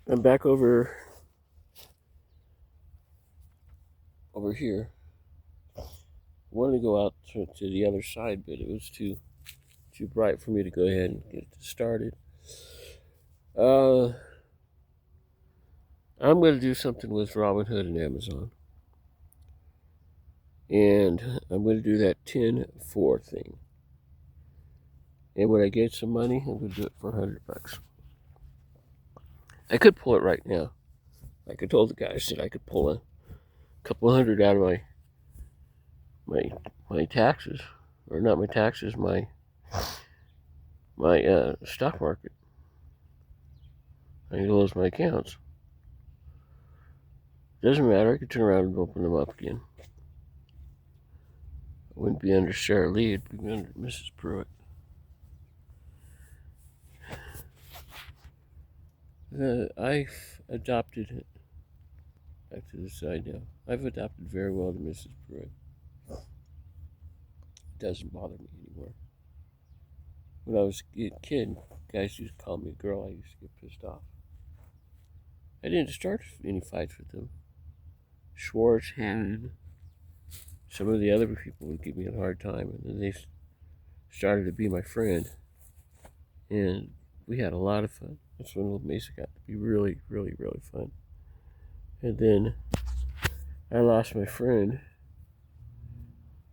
I'm back over here. I wanted to go out to the other side, but it was too bright for me to go ahead and get it started. Uh, I'm going to do something with Robinhood and Amazon, and I'm going to do that 10-4 thing. And when I get some money, I'm going to do it for $100. I could pull it right now. Like I told the guys that I could pull a couple hundred out of my taxes, or not my taxes, my stock market. I can close my accounts. Doesn't matter. I could turn around and open them up again. It wouldn't be under Sara Lee. It'd be under Mrs. Pruitt. I've adopted, back to the side now, I've adopted very well to Mrs. Pruitt. It doesn't bother me anymore. When I was a kid, guys used to call me a girl. I used to get pissed off. I didn't start any fights with them. Schwartz, Hannon, some of the other people would give me a hard time, and then they started to be my friend, and we had a lot of fun. That's when Old Mesa got to be really, really, really fun. And then I lost my friend.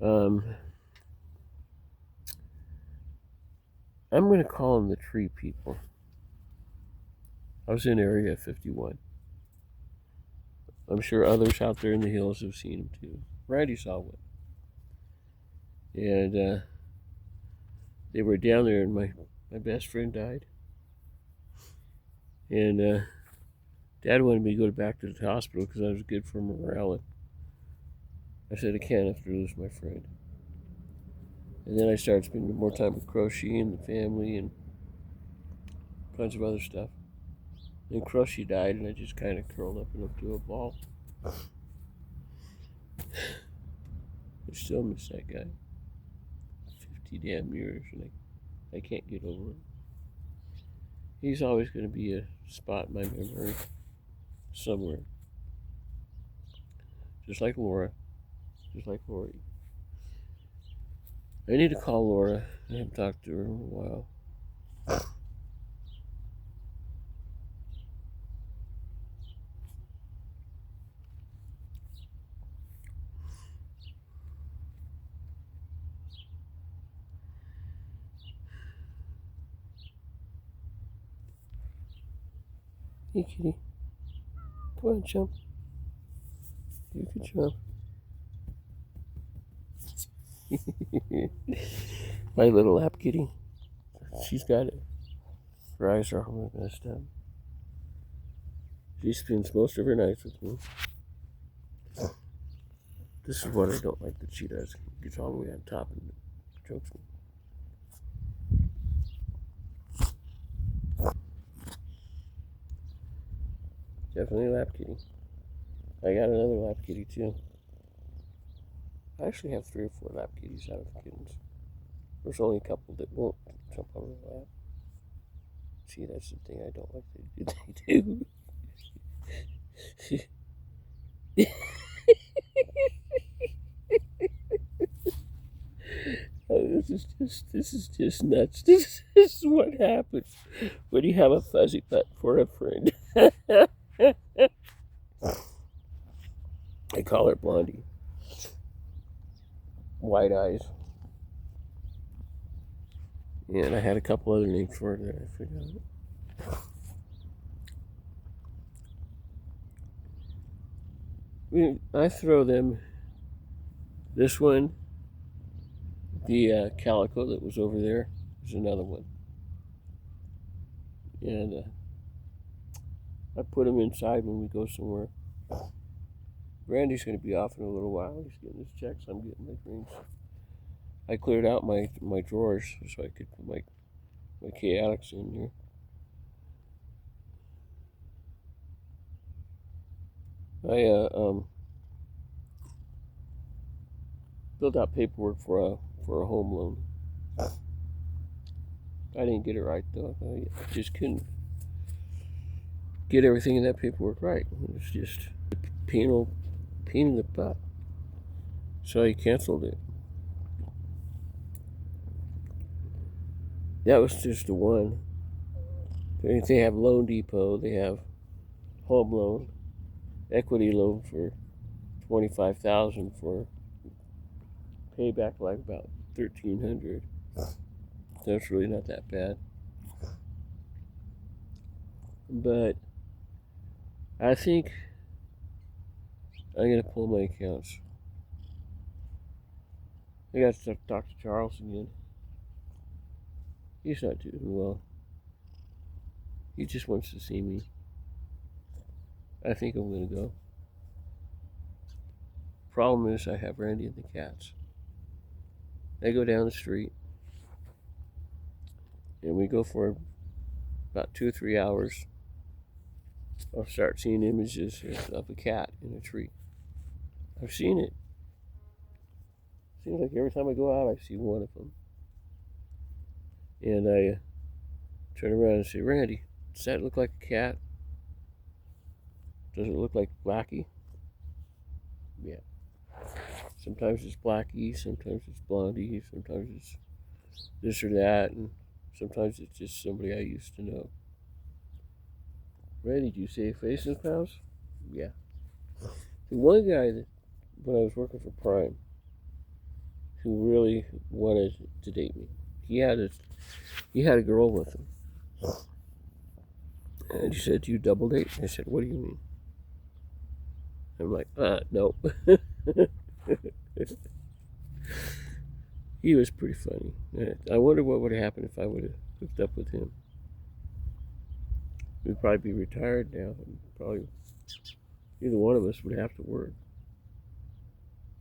I'm going to call them the Tree People. I was in Area 51. I'm sure others out there in the hills have seen them too. Randy saw one. And they were down there, and my best friend died. And Dad wanted me to go back to the hospital because I was good for morale. And I said, I can't after I lose my friend. And then I started spending more time with Crochet and the family and kinds of other stuff. Then Crochet died, and I just kind of curled up into a ball. I still miss that guy. 50 damn years, and I can't get over it. He's always going to be a spot in my memory somewhere. Just like Laura. Just like Lori. I need to call Laura. I haven't talked to her in a while. Hey, kitty. Come on, jump. You can jump. My little lap kitty. She's got it. Her eyes are all messed up. She spends most of her nights with me. This is what I don't like that she does. Gets all the way on top and chokes me. Definitely lap kitty. I got another lap kitty too. I actually have 3 or 4 lap kitties out of kittens. There's only a couple that won't jump on my lap. See, that's the thing I don't like that they do. Oh, this is just nuts. This is what happens when you have a fuzzy butt for a friend. I call her Blondie. White eyes. And I had a couple other names for her that I forgot. I throw them. This one, the calico that was over there, is another one. And I put them inside when we go somewhere. Randy's going to be off in a little while. He's getting his checks. I'm getting my dreams. I cleared out my drawers so I could put my chaotics in here. I filled out paperwork for a home loan. I didn't get it right though. I just couldn't. get everything in that paperwork right. It's just a pain in the butt. So I canceled it. That was just the one. They have Loan Depot. They have home loan, equity loan for $25,000 for payback like about $1,300. That's really not that bad. But I think I'm gonna pull my accounts. I got to talk to Charles again. He's not doing well. He just wants to see me. I think I'm gonna go. Problem is, I have Randy and the cats. I go down the street, and we go for about 2 or 3 hours. I'll start seeing images of a cat in a tree. I've seen it. Seems like every time I go out, I see one of them. And I turn around and say, Randy, does that look like a cat? Does it look like Blackie? Yeah. Sometimes it's Blackie, sometimes it's Blondie, sometimes it's this or that, and sometimes it's just somebody I used to know. Randy, do you see faces, pals? Yeah. The one guy that, when I was working for Prime, who really wanted to date me, he had a girl with him. And he said, do you double date? I said, what do you mean? I'm like, no. He was pretty funny. I wonder what would have happened if I would have hooked up with him. We'd probably be retired now, and probably either one of us would have to work.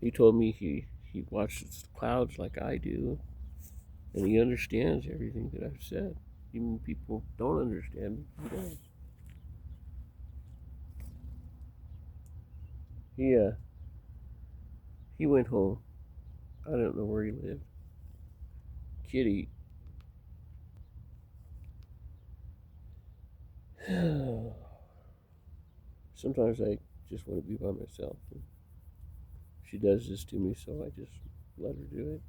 He told me he watches the clouds like I do, and he understands everything that I've said. Even people don't understand me, he does. He went home. I don't know where he lived. Kitty. Sometimes I just want to be by myself. She does this to me, so I just let her do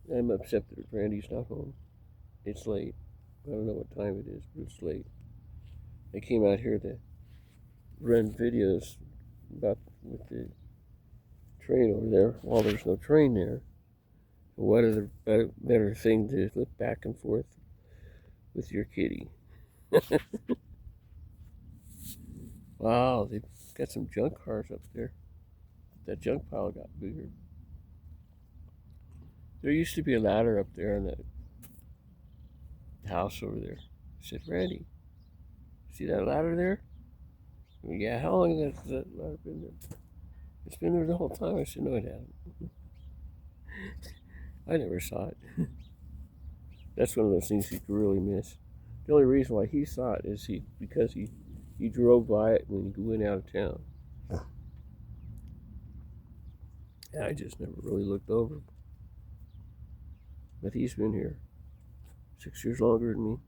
it. I'm upset that Randy's not home. It's late. I don't know what time it is, but it's late. I came out here to run videos about with the train over there. While there's no train there, what other better thing to look back and forth with your kitty? Wow, they've got some junk cars up there. That junk pile got bigger. There used to be a ladder up there in that house over there. I said, Randy, see that ladder there? Yeah, how long has that ladder been there? It's been there the whole time. I said, no, it hasn't. I never saw it. That's one of those things you could really miss. The only reason why he saw it is because he drove by it when he went out of town. And I just never really looked over. But he's been here 6 years longer than me.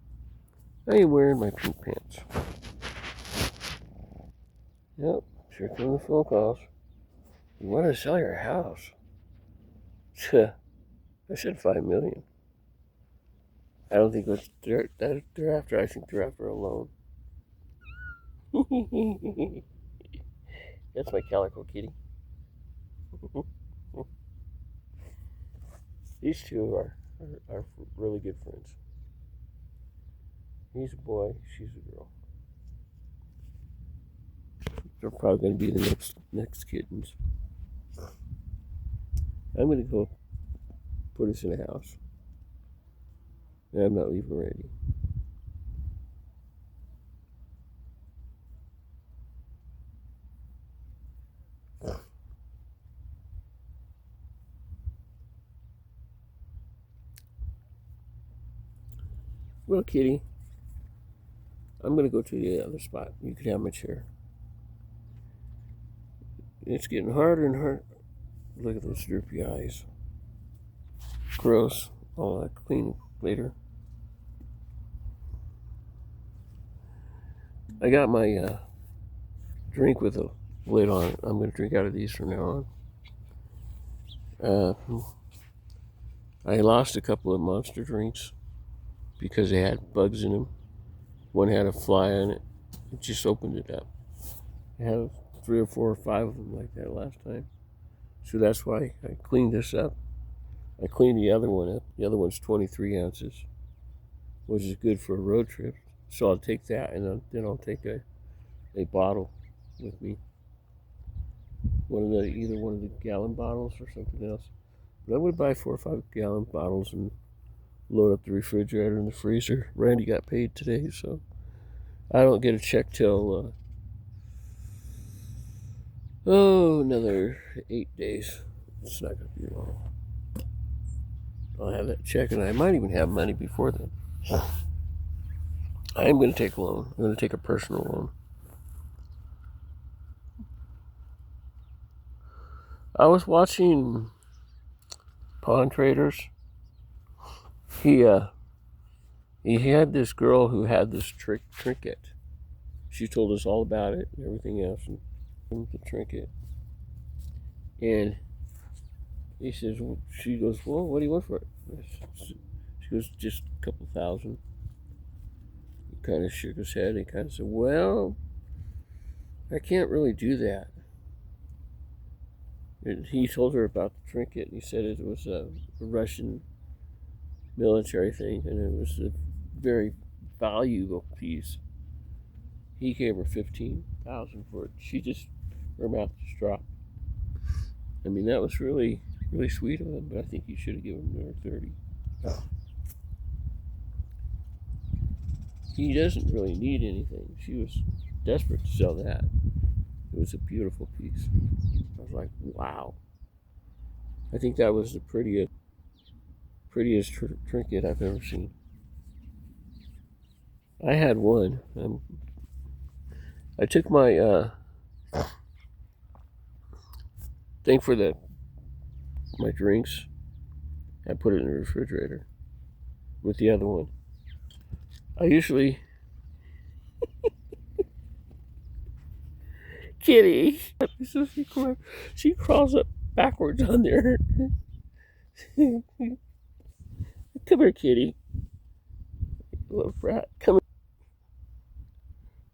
I am wearing my pink pants. Yep, sure come the phone calls. You want to sell your house? I said $5 million. I don't think they're after. I think they're after a loan. That's my calico kitty. These two are really good friends. He's a boy, she's a girl. They're probably going to be the next kittens. I'm going to go put us in a house. And I'm not leaving Randy. Well, kitty, I'm going to go to the other spot. You can have my chair. It's getting harder and harder. Look at those droopy eyes. Gross. All that clean later. I got my drink with a lid on it. I'm going to drink out of these from now on. I lost a couple of monster drinks because they had bugs in them. One had a fly on it. It just opened it up. I had 3 or 4 or 5 of them like that last time. So that's why I cleaned this up. I cleaned the other one up. The other one's 23 ounces, which is good for a road trip. So I'll take that, and then I'll take a bottle with me. Either one of the gallon bottles or something else. But I would buy 4 or 5 gallon bottles and load up the refrigerator and the freezer. Randy got paid today, so I don't get a check till another 8 days. It's not going to be long. I'll have that check, and I might even have money before then. I am going to take a loan. I'm going to take a personal loan. I was watching Pawn Traders. He had this girl who had this trinket. She told us all about it and everything else, and the trinket. And he says, she goes, well, what do you want for it? She goes, just a couple thousand. He kind of shook his head and kind of said, well, I can't really do that. And he told her about the trinket, and he said it was a Russian military thing, and it was a very valuable piece. He gave her $15,000 for it. Her mouth just dropped. I mean, that was really, really sweet of him, but I think he should have given him another 30. He doesn't really need anything. She was desperate to sell that. It was a beautiful piece. I was like, wow. I think that was the prettiest trinket I've ever seen. I had one. I took my thing for my drinks and put it in the refrigerator with the other one. I usually Kitty. So she crawls up backwards on there. Come here, Kitty. Little brat. Come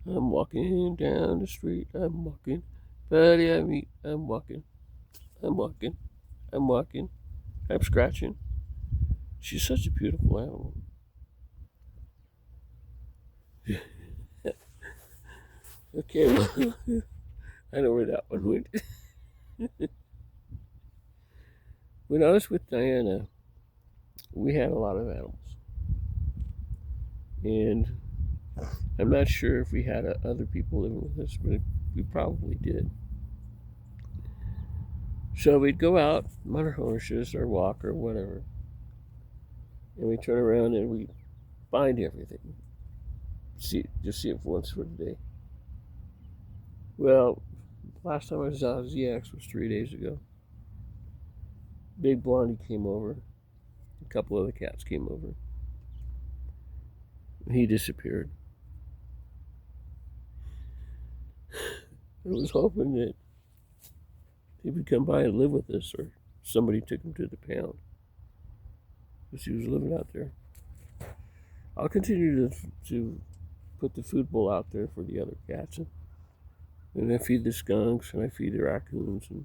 here. I'm walking down the street. I'm walking. Buddy, I'm walking. I'm walking. I'm walking. I'm scratching. She's such a beautiful animal. Okay, well, I know where that one went. When I was with Diana, we had a lot of animals. And I'm not sure if we had other people living with us, but we probably did. So we'd go out on our horses or walk or whatever, and we turn around and we find everything. Just see it once for the day. Well, last time I was out as ZX was 3 days ago. Big Blondie came over. A couple other cats came over. He disappeared. I was hoping that he would come by and live with us, or somebody took him to the pound because he was living out there. I'll continue to put the food bowl out there for the other cats, and I feed the skunks, and I feed the raccoons, and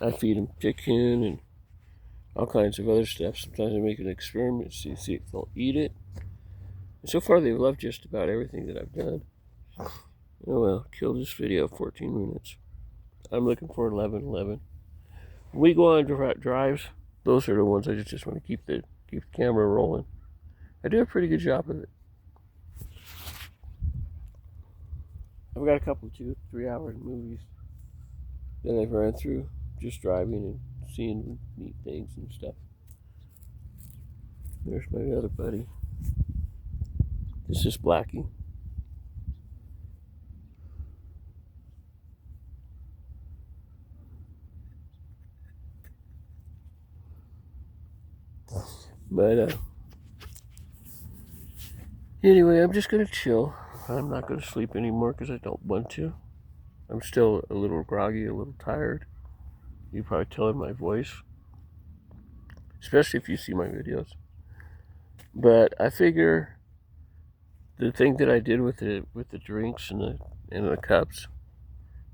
I feed them chicken and all kinds of other stuff. Sometimes I make an experiment to see if they'll eat it. And so far, they've loved just about everything that I've done. Oh well, kill this video 14 minutes. I'm looking for 11:11. When we go on drives, those are the ones I just want to keep the camera rolling. I do a pretty good job of it. I've got a couple 2-3 hour movies that I've ran through just driving and seeing neat things and stuff. There's my other buddy. This is Blackie. But anyway, I'm just gonna chill. I'm not going to sleep anymore because I don't want to. I'm still a little groggy, a little tired. You probably tell in my voice, especially if you see my videos. But I figure the thing that I did with the drinks and the cups,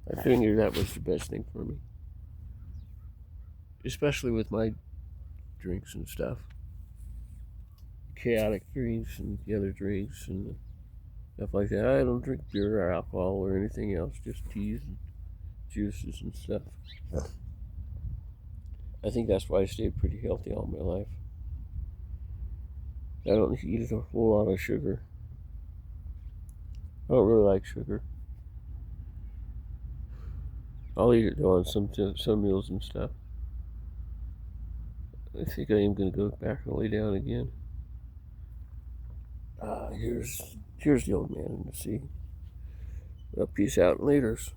I figured that was the best thing for me, especially with my drinks and stuff, chaotic drinks and the other drinks and stuff like that. I don't drink beer or alcohol or anything else, just teas and juices and stuff. I think that's why I stayed pretty healthy all my life. I don't eat a whole lot of sugar. I don't really like sugar. I'll eat it though on some meals and stuff. I think I am going to go back and lay down again. Here's the old man in the sea. Well, peace out and laters.